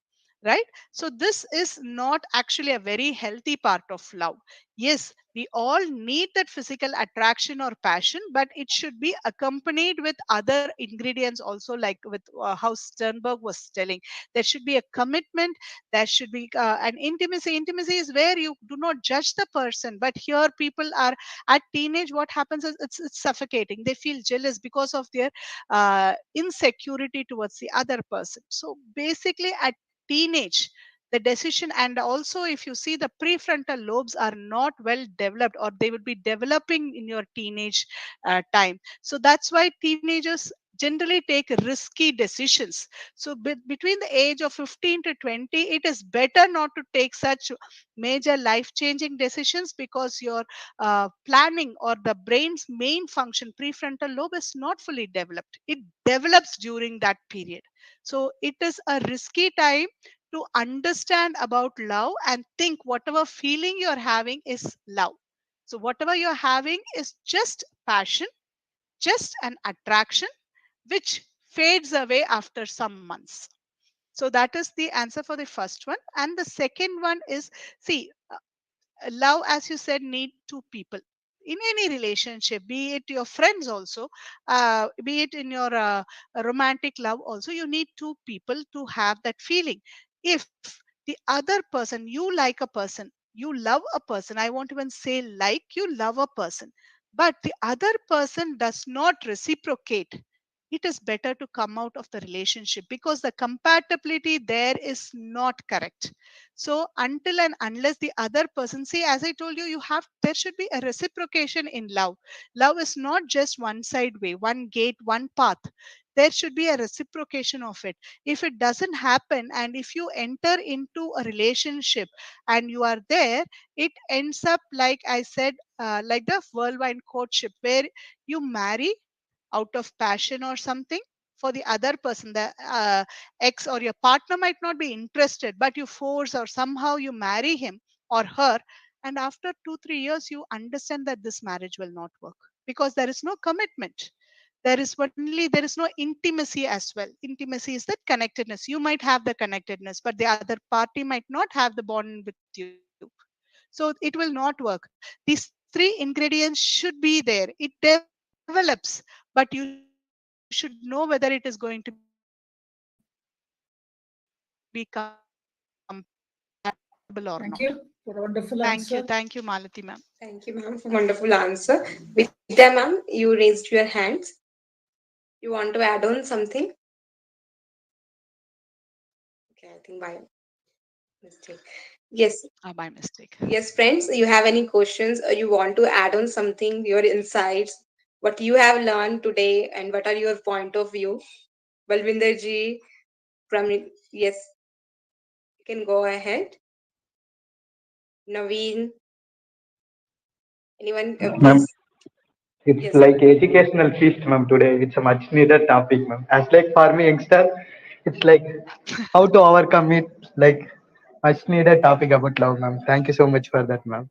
right? So this is not actually a very healthy part of love. Yes, we all need that physical attraction or passion, but it should be accompanied with other ingredients also, like with how Sternberg was telling. There should be a commitment, there should be an intimacy. Intimacy is where you do not judge the person, but here people are at teenage, what happens is it's suffocating. They feel jealous because of their insecurity towards the other person. So basically at teenage, the decision, and also if you see, the prefrontal lobes are not well developed, or they would be developing in your teenage time. So that's why teenagers generally take risky decisions. So between the age of 15 to 20, it is better not to take such major life changing decisions, because your planning or the brain's main function, prefrontal lobe, is not fully developed. It develops during that period. So it is a risky time to understand about love and think whatever feeling you're having is love. So whatever you're having is just passion, just an attraction, which fades away after some months. So that is the answer for the first one. And the second one is, see, love, as you said, need two people in any relationship, be it your friends also, be it in your romantic love also. You need two people to have that feeling. If the other person, you like a person, you love a person, I won't even say like, you love a person, but the other person does not reciprocate, it is better to come out of the relationship, because the compatibility there is not correct. So until and unless the other person, see, as I told you, you have, there should be a reciprocation in love. Love is not just one side way, one gate, one path. There should be a reciprocation of it. If it doesn't happen, and if you enter into a relationship and you are there, it ends up like I said, like the whirlwind courtship, where you marry out of passion or something. For the other person, the ex or your partner might not be interested, but you force or somehow you marry him or her, and after 2-3 years you understand that this marriage will not work, because there is no commitment. There is no intimacy as well. Intimacy is that connectedness. You might have the connectedness, but the other party might not have the bond with you. So it will not work. These three ingredients should be there. It develops, but you should know whether it is going to be compatible or not. So that is the answer for the first one. And the second one is, Thank you for a wonderful thank you. answer. Thank you, Malati ma'am. Thank you, ma'am, for wonderful answer. Vidya, ma'am, you raised your hands. You want to add on something? Okay, I think by mistake. Yes, By mistake. yes, friends, you have any questions or you want to add on something, your insights, what you have learned today, and what are your point of view? Balvinder ji, from yes, you can go ahead. Naveen, anyone, Ma'am, please. it's Yes, like educational feast, ma'am. Today, it's a much needed topic, ma'am. As like for me, youngster, it's like how to overcome it. Like much needed topic about love, ma'am. Thank you so much for that, ma'am.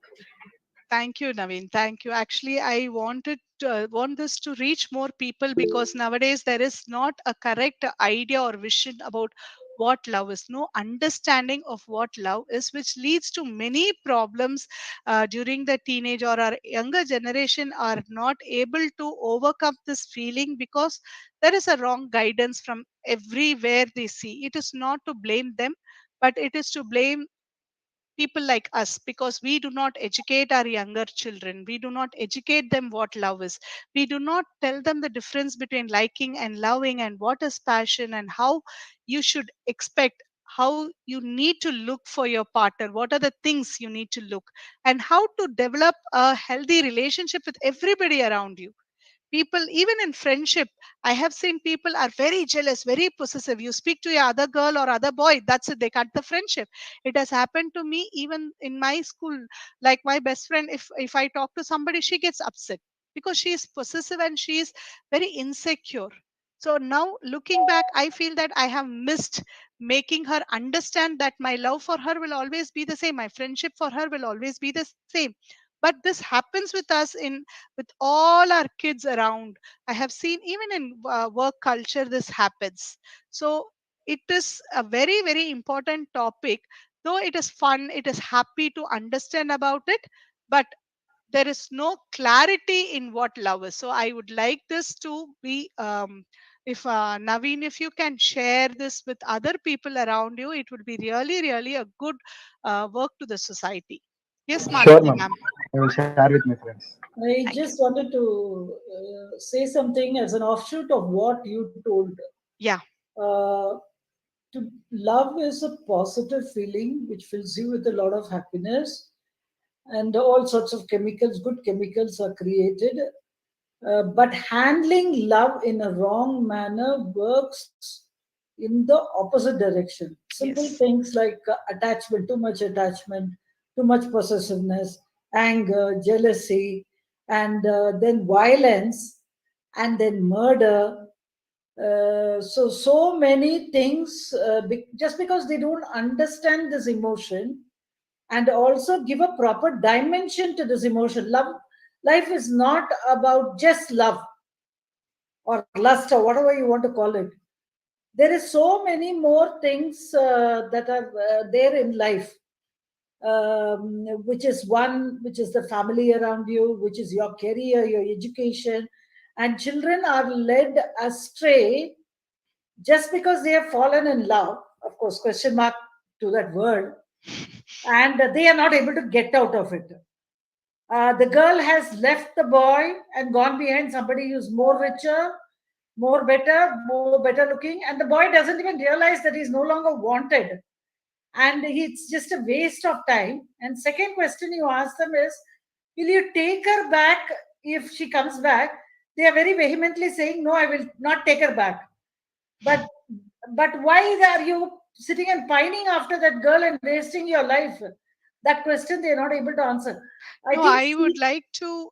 Thank you, Naveen. Thank you. Actually, I wanted want this to reach more people, because nowadays there is not a correct idea or vision about what love is, no understanding of what love is, which leads to many problems during the teenage, or our younger generation are not able to overcome this feeling because there is a wrong guidance from everywhere they see. It is not to blame them, but it is to blame people like us, because we do not educate our younger children, we do not educate them what love is, we do not tell them the difference between liking and loving, and what is passion, and how you should expect, how you need to look for your partner, what are the things you need to look, and how to develop a healthy relationship with everybody around you. People, even in friendship, I have seen people are very jealous, very possessive. You speak to your other girl or other boy, that's it, they cut the friendship. It has happened to me even in my school. Like my best friend, if I talk to somebody, she gets upset because she is possessive and she is very insecure. So now looking back, I feel that I have missed making her understand that my love for her will always be the same, my friendship for her will always be the same. But this happens with us in, with all our kids around. I have seen even in work culture this happens. So it is a very, very important topic. Though it is fun, it is happy to understand about it, but there is no clarity in what love is. So I would like this to be, if Naveen, if you can share this with other people around you, it would be really, really a good work to the society. Yes, Sure, Madhuri ma'am. ma'am. I will share with my friends. I Thank you. just wanted to say something as an offshoot of what you told. Yeah. Uh, to love is a positive feeling which fills you with a lot of happiness, and all sorts of chemicals, good chemicals are created. But handling love in a wrong manner works in the opposite direction. Simple Yes. things like attachment, too much possessiveness, anger, jealousy, and then violence, and then murder. So many things, just because they don't understand this emotion and also give a proper dimension to this emotion. Life is not about just love or lust or whatever you want to call it. There is so many more things that are there in life, which is the family around you, which is your career, your education. And children are led astray just because they have fallen in love, of course, question mark to that word, and they are not able to get out of it. The girl has left the boy and gone behind somebody who's more richer, more better looking, and the boy doesn't even realize that he's no longer wanted, and it's just a waste of time. And second question you ask them is, will you take her back if she comes back? They are very vehemently saying, no, I will not take her back. But why are you sitting and pining after that girl and wasting your life? That question they are not able to answer. I No, think I would like to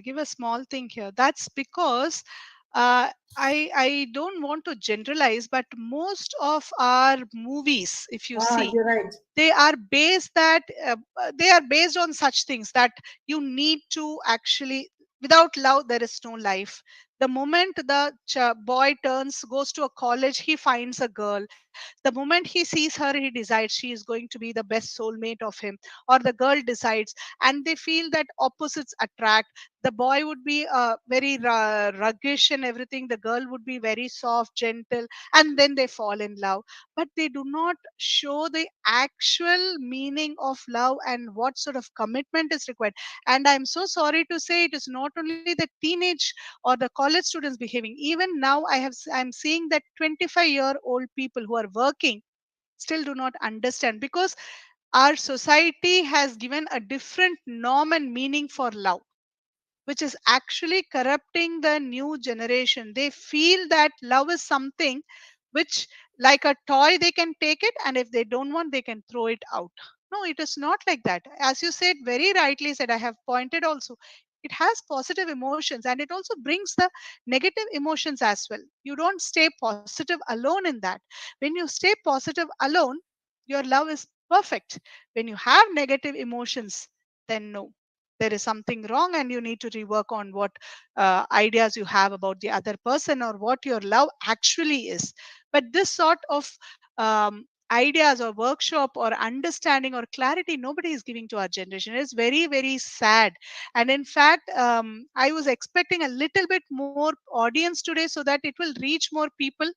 give a small thing here. That's because I don't want to generalize, but most of our movies, if you see, you're right. they are they are based on such things that you need to actually, without love there is no life. The moment the boy turns goes to a college, he finds a girl. The moment he sees her, he decides she is going to be the best soulmate of him, or the girl decides, and they feel that opposites attract. The boy would be very ruggish and everything, the girl would be very soft, gentle, and then they fall in love. But they do not show the actual meaning of love and what sort of commitment is required. And I'm so sorry to say, it is not only the teenage or the college students behaving. Even now I'm seeing that 25-year-old people who are working still do not understand, because our society has given a different norm and meaning for love, which is actually corrupting the new generation. They feel that love is something which, like a toy, they can take it, and if they don't want, they can throw it out. No, it is not like that. As you said, very rightly said, I have pointed also, it has positive emotions and it also brings the negative emotions as well. You don't stay positive alone in that. When you stay positive alone, your love is perfect. When you have negative emotions, then no. there is something wrong and you need to rework on what ideas you have about the other person or what your love actually is. But this sort of ideas or workshop or understanding or clarity nobody is giving to our generation. It's very very sad. And in fact, I was expecting a little bit more audience today so that it will reach more people,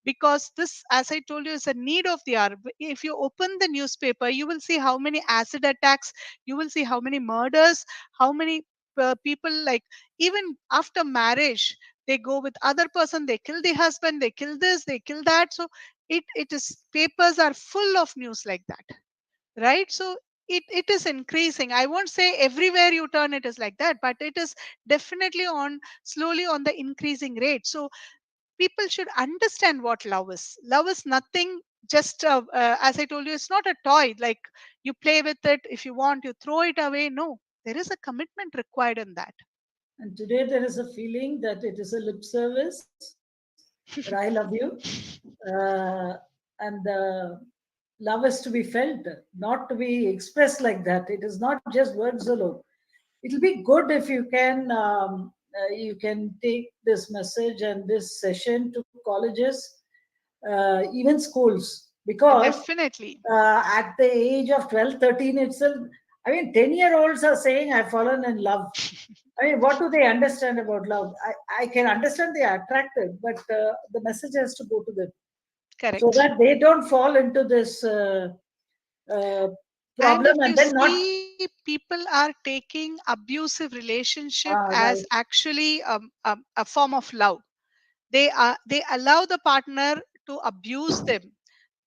because this, as I told you, is a need of the hour. If you open the newspaper, you will see how many acid attacks, you will see how many murders, how many people, like, even after marriage they go with other person, they kill the husband, they kill this, they kill that. So it is, papers are full of news like that, right? So it is increasing. I won't say everywhere you turn it is like that, but it is definitely on, slowly on the increasing rate. So people should understand what love is. Love is nothing just as I told you, it's not a toy like you play with it, if you want you throw it away. No, there is a commitment required in that. And today there is a feeling that it is a lip service, that I love you. And love is to be felt, not to be expressed like that. It is not just words alone. It'll be good if you can take this message and this session to colleges, even schools, because Definitely. at the age of 12, 13 itself, I mean, 10-year-olds are saying, I've fallen in love. I mean, what do they understand about love? I can understand they are attracted, but the message has to go to them so Correct. that they don't fall into this uh, And problem if and you then not. see, people are taking abusive relationship as Right. actually a form of love. They allow the partner to abuse them.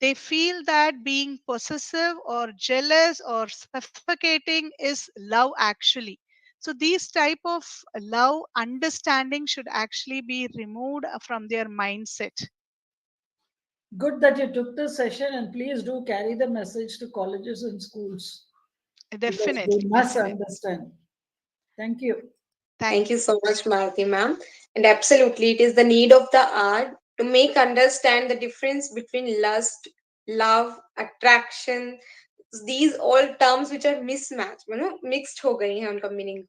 They feel that being possessive or jealous or suffocating is love actually. So these type of love understanding should actually be removed from their mindset. Good that you took this session, and please do carry the message to colleges and schools because they Definitely, must definitely. understand. Thank you. Thank Thank you you. so much, Malati ma'am. And absolutely, it is the need of the hour to make understand the difference between lust, love, attraction. These all terms which are mismatched, mixed हो गई हैं उनका meaning.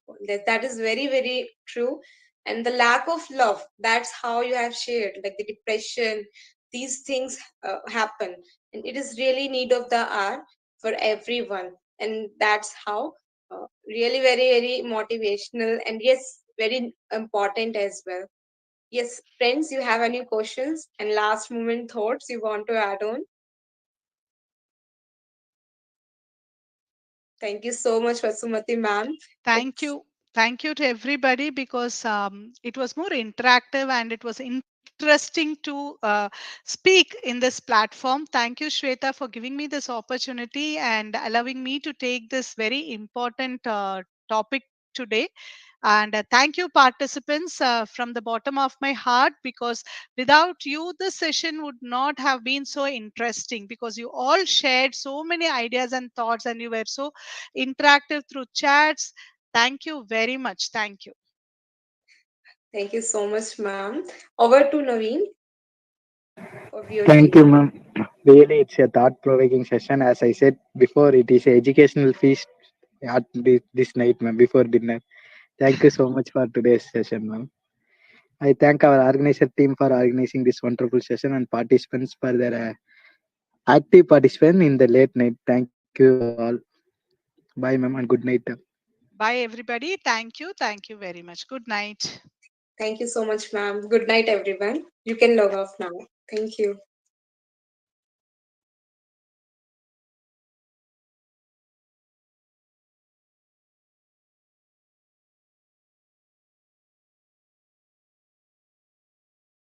That is very very true. And the lack of love, that's how you have shared, like the depression, these things happen, and it is really need of the hour for everyone. And that's how really very very motivational, and yes, very important as well. Yes, friends, you have any questions and last moment thoughts you want to add on? Thank you so much, Vasumati ma'am. Thank It's you. Thank you to everybody, because it was more interactive and it was interesting to speak in this platform. Thank you, Shweta, for giving me this opportunity and allowing me to take this very important topic today. And thank you, participants, from the bottom of my heart, because without you, this session would not have been so interesting, because you all shared so many ideas and thoughts and you were so interactive through chats. Thank you very much. Thank you. thank you so much, ma'am. Over to Naveen for Thank VOG. you, ma'am. Really, it's a thought-provoking session. As I said before, it is an educational feast at this night, ma'am, before dinner. Thank you so much for today's session, ma'am. I thank our organizer team for organizing this wonderful session and participants for their active participation in the late night. Thank you all. Bye, ma'am, and good night. Bye, everybody. Thank you. Thank you very much. Good night. Thank you so much, ma'am. Good night, everyone. You can log off now. Thank you.